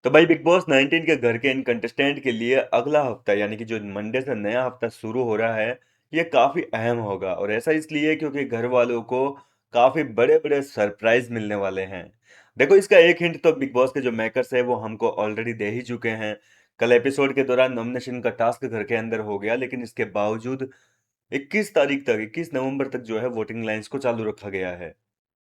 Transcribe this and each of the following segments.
तो भाई big boss 19 के घर के इन कंटेस्टेंट के लिए अगला हफ्ता यानी कि जो मंडे से नया हफ्ता शुरू हो रहा है, ये काफी अहम होगा। और ऐसा इसलिए क्योंकि घर वालों को काफी बड़े बड़े सरप्राइज मिलने वाले हैं। देखो, इसका एक हिंट तो बिग बॉस के जो मेकर्स है वो हमको ऑलरेडी दे ही चुके हैं। कल एपिसोड के दौरान नॉमिनेशन का टास्क घर के अंदर हो गया, लेकिन इसके बावजूद 21 तारीख तक, 21 नवंबर तक जो है वोटिंग लाइंस को चालू रखा गया है।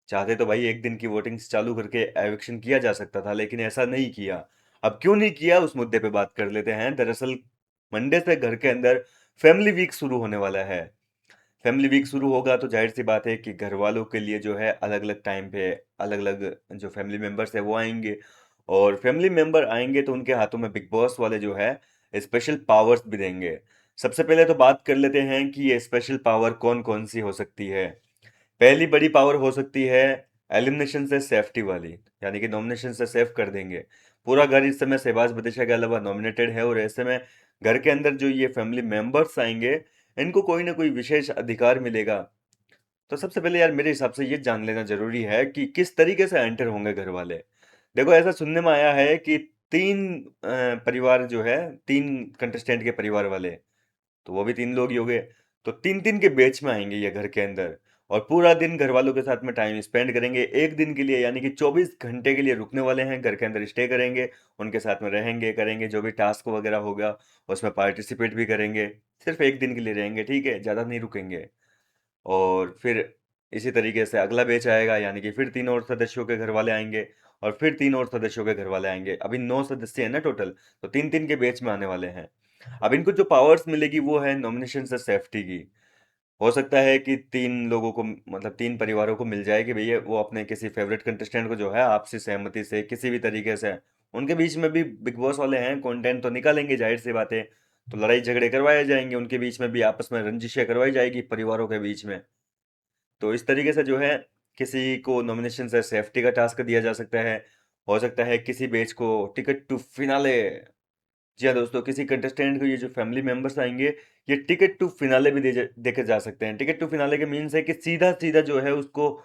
चाहते तो भाई एक दिन की वोटिंग्स चालू करके एविक्शन किया जा सकता था, लेकिन ऐसा नहीं किया। अब क्यों नहीं किया, उस मुद्दे पे बात कर लेते हैं। दरअसल मंडे से घर के अंदर फैमिली वीक शुरू होने वाला है। फैमिली वीक शुरू होगा तो जाहिर सी बात है कि घर वालों के लिए जो है अलग अलग टाइम पे अलग अलग जो फैमिली मेंबर्स है वो आएंगे। और फैमिली मेंबर आएंगे तो उनके हाथों में बिग बॉस वाले जो है स्पेशल पावर्स भी देंगे। सबसे पहले तो बात कर लेते हैं कि ये स्पेशल पावर कौन कौन सी हो सकती है। पहली बड़ी पावर हो सकती है एलिमिनेशन से सेफ्टी वाली, यानी कि नॉमिनेशन से सेफ कर देंगे। पूरा घर इस समय शहबाज बदेशा के अलावा नॉमिनेटेड है, और ऐसे में घर के अंदर जो ये फैमिली मेंबर्स आएंगे, इनको कोई ना कोई विशेष अधिकार मिलेगा। तो सबसे पहले यार मेरे हिसाब से ये जान लेना जरूरी है कि किस तरीके से एंटर होंगे घर वाले। देखो, ऐसा सुनने में आया है कि तीन परिवार जो है, तीन कंटेस्टेंट के परिवार वाले, तो वो भी तीन लोग ही हो गए। तो तीन तीन के बैच में आएंगे ये घर के अंदर, और पूरा दिन घर वालों के साथ में टाइम स्पेंड करेंगे। एक दिन के लिए यानी कि 24 घंटे के लिए रुकने वाले हैं, घर के अंदर स्टे करेंगे, उनके साथ में रहेंगे, करेंगे जो भी टास्क वगैरह होगा उसमें पार्टिसिपेट भी करेंगे। सिर्फ एक दिन के लिए रहेंगे, ठीक है, ज़्यादा नहीं रुकेंगे। और फिर इसी तरीके से अगला बैच आएगा, यानी कि फिर तीन और सदस्यों के घर वाले आएंगे, और फिर तीन और सदस्यों के घर वाले आएंगे। अभी 9 सदस्य हैं ना टोटल, तो तीन तीन के बैच में आने वाले हैं। अब इनको जो पावर्स मिलेगी वो है नॉमिनेशन से सेफ्टी की। हो सकता है कि तीन लोगों को, मतलब तीन परिवारों को मिल जाए कि भैया वो अपने किसी फेवरेट कंटेस्टेंट को जो है आपसी सहमति से किसी भी तरीके से, उनके बीच में भी बिग बॉस वाले हैं, कंटेंट तो निकालेंगे, जाहिर सी बात है। तो लड़ाई झगड़े करवाए जाएंगे, उनके बीच में भी आपस में रंजिशें करवाई जाएगी परिवारों के बीच में। तो इस तरीके से जो है किसी को नॉमिनेशन से सेफ्टी का टास्क दिया जा सकता है। हो सकता है किसी बेच को टिकट टू फिनाले। जी हाँ दोस्तों, किसी कंटेस्टेंट को, ये जो फैमिली मेंबर्स आएंगे, ये टिकट टू फिनाले भी देके जा सकते हैं। टिकट टू फिनाले के मीन्स है कि सीधा सीधा जो है उसको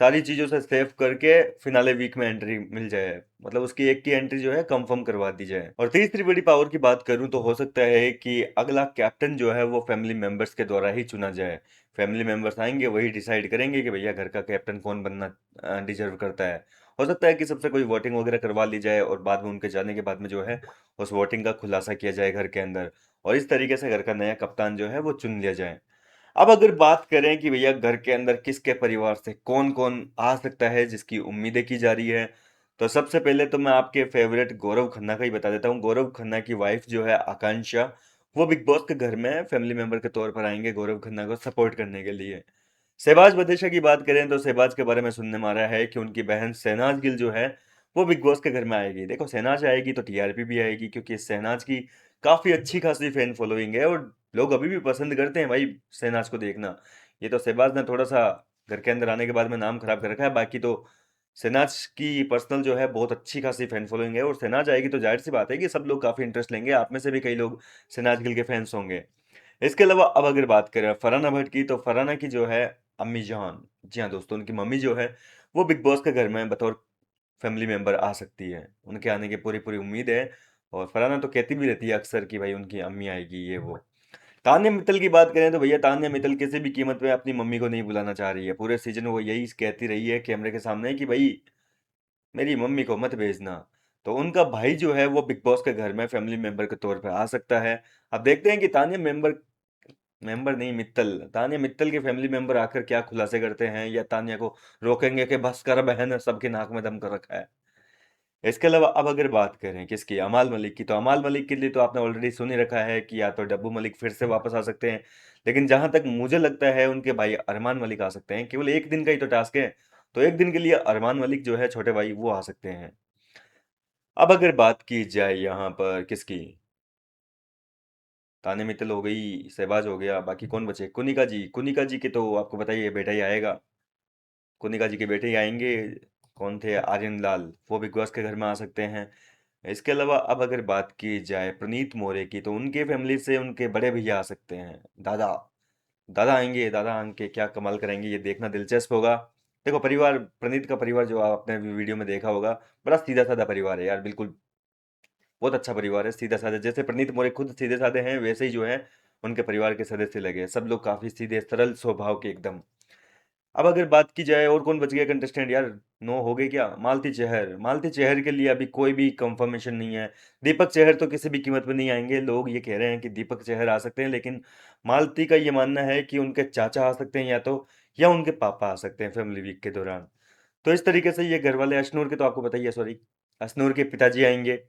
सारी चीजों से सेव करके फिनाले वीक में एंट्री मिल जाए, मतलब उसकी एक की एंट्री जो है कंफर्म करवा दी जाए। और तीसरी बड़ी पावर की बात करूं तो हो सकता है कि अगला कैप्टन जो है वो फैमिली मेंबर्स के द्वारा ही चुना जाए। फैमिली मेंबर्स आएंगे, वही डिसाइड करेंगे कि भैया घर का कैप्टन कौन बनना डिजर्व करता है। हो सकता है कि सबसे कोई वोटिंग वगैरह करवा ली जाए, और बाद में उनके जाने के बाद में जो है उस वोटिंग का खुलासा किया जाए घर के अंदर, और इस तरीके से घर का नया कप्तान जो है वो चुन लिया जाए। अब अगर बात करें कि भैया घर के अंदर किसके परिवार से कौन कौन आ सकता है जिसकी उम्मीदें की जा रही है, तो सबसे पहले तो मैं आपके फेवरेट गौरव खन्ना का ही बता देता हूँ। गौरव खन्ना की वाइफ जो है आकांक्षा, वो बिग बॉस के घर में फैमिली मेंबर के तौर पर आएंगे गौरव खन्ना को सपोर्ट करने के लिए। शहबाज बदेशा की बात करें तो शहबाज के बारे में सुनने में आ रहा है कि उनकी बहन शहनाज गिल जो है वो बिग बॉस के घर में आएगी। देखो, शहनाज आएगी तो टीआरपी भी आएगी, क्योंकि शहनाज की काफी अच्छी खासी फैन फॉलोइंग है, और लोग अभी भी पसंद करते हैं भाई शहनाज को देखना। ये तो शहबाज ने थोड़ा सा घर के अंदर आने के बाद में नाम खराब कर रखा है, बाकी तो शहनाज की पर्सनल जो है बहुत अच्छी खासी फैन फॉलोइंग है। और शहनाज आएगी तो जाहिर सी बात है कि सब लोग काफी इंटरेस्ट लेंगे, आप में से भी कई लोग शहनाज गिल के फैंस होंगे। इसके अलावा अब अगर बात करें फरहाना भट्ट की, तो फरहाना की जो है अम्मी जान, जी हाँ दोस्तों, उनकी मम्मी जो है वो बिग बॉस के घर में बतौर फैमिली मेंबर आ सकती है। उनके आने की पूरी पूरी उम्मीद है, और फरहाना तो कहती भी रहती है अक्सर कि भाई उनकी अम्मी आएगी ये वो। तान्या मित्तल की बात करें तो भैया तान्या मित्तल किसी भी कीमत पे अपनी मम्मी को नहीं बुलाना चाह रही है। पूरे सीजन में वो यही कहती रही है कैमरे के सामने कि भाई मेरी मम्मी को मत भेजना। तो उनका भाई जो है वो बिग बॉस के घर में फैमिली मेंबर के तौर पे आ सकता है। अब देखते हैं कि तान्या मेंबर मेंबर नहीं मित्तल, तान्या मित्तल के फैमिली मेंबर आकर क्या खुलासे करते हैं, या तान्या को रोकेंगे कि बस कर बहन, सबके नाक में दम कर रखा है। इसके अलावा अब अगर बात करें किसकी, अमाल मलिक की, तो अमाल मलिक के लिए तो आपने ऑलरेडी सुन ही रखा है कि या तो डब्बू मलिक फिर से वापस आ सकते हैं, लेकिन जहां तक मुझे लगता है उनके भाई अरमान मलिक आ सकते हैं। केवल एक दिन का ही तो टास्क है, तो एक दिन के लिए अरमान मलिक जो है छोटे भाई वो आ सकते हैं। अब अगर बात की जाए यहाँ पर किसकी, ताने मित्तल हो गई, शहबाज हो गया, बाकी कौन बचे, कुनिका जी। कुनिका जी के तो आपको बताइए बेटा ही आएगा, कुनिका जी के बेटे ही आएंगे। कौन थे, आर्यन लाल, वो बिग बॉस के घर में आ सकते हैं। इसके अलावा अब अगर बात की जाए प्रणीत मोरे की, तो उनके फैमिली से उनके बड़े भैया आ सकते हैं, दादा। दादा आएंगे, दादा आके क्या कमाल करेंगे ये देखना दिलचस्प होगा। देखो, परिवार प्रणीत का परिवार जो आपने वीडियो में देखा होगा, बड़ा सीधा साधा परिवार है यार, बिल्कुल बहुत अच्छा परिवार है, सीधा-साधा। जैसे प्रणीत मोरे खुद सीधे-साधे हैं, वैसे ही जो है उनके परिवार के सदस्य लगे हैं। सब लोग काफ़ी सीधे, सरल स्वभाव के एकदम। अब अगर बात की जाए और कौन बच गया कंटेस्टेंट यार, 9 हो गए क्या? मालती चहर। मालती चहर के लिए अभी कोई भी कंफर्मेशन नहीं है। दीपक चहर तो किसी भी कीमत पे नहीं आएँगे। लोग ये कह रहे हैं कि दीपक चहर आ सकते हैं, लेकिन मालती का ये मानना है कि उनके चाचा आ सकते हैं या उनके पापा आ सकते हैं फैमिली वीक के दौरान। तो इस तरीके से ये घर वाले अशनूर के तो आपको पता ही है, सॉरी, अशनूर के पिताजी आएँगे।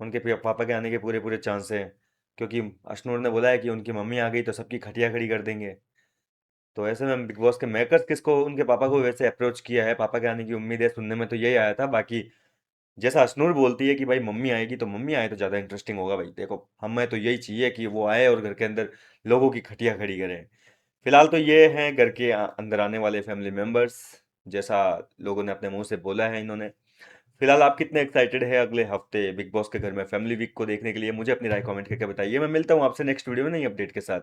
उनके पापा के आने के पूरे पूरे चांस हैं, क्योंकि अशनूर ने बोला है कि उनकी मम्मी आ गई तो सबकी खटिया खड़ी कर देंगे। तो ऐसे में बिग बॉस के मेकर्स किसको, उनके पापा को वैसे अप्रोच किया है। पापा के आने की उम्मीद है, सुनने में तो यही आया था। बाकी जैसा अशनूर बोलती है कि भाई मम्मी आएगी, तो मम्मी आए तो ज़्यादा इंटरेस्टिंग होगा। भाई देखो, हमें तो यही चाहिए कि वो आए और घर के अंदर लोगों की खटिया खड़ी करें। फिलहाल तो ये हैं घर के अंदर आने वाले फैमिली मेंबर्स, जैसा लोगों ने अपने मुंह से बोला है इन्होंने। फिलहाल आप कितने एक्साइटेड है अगले हफ्ते बिग बॉस के घर में फैमिली वीक को देखने के लिए? मुझे अपनी राय कमेंट करके बताइए। मैं मिलता हूँ आपसे नेक्स्ट वीडियो में नई अपडेट के साथ।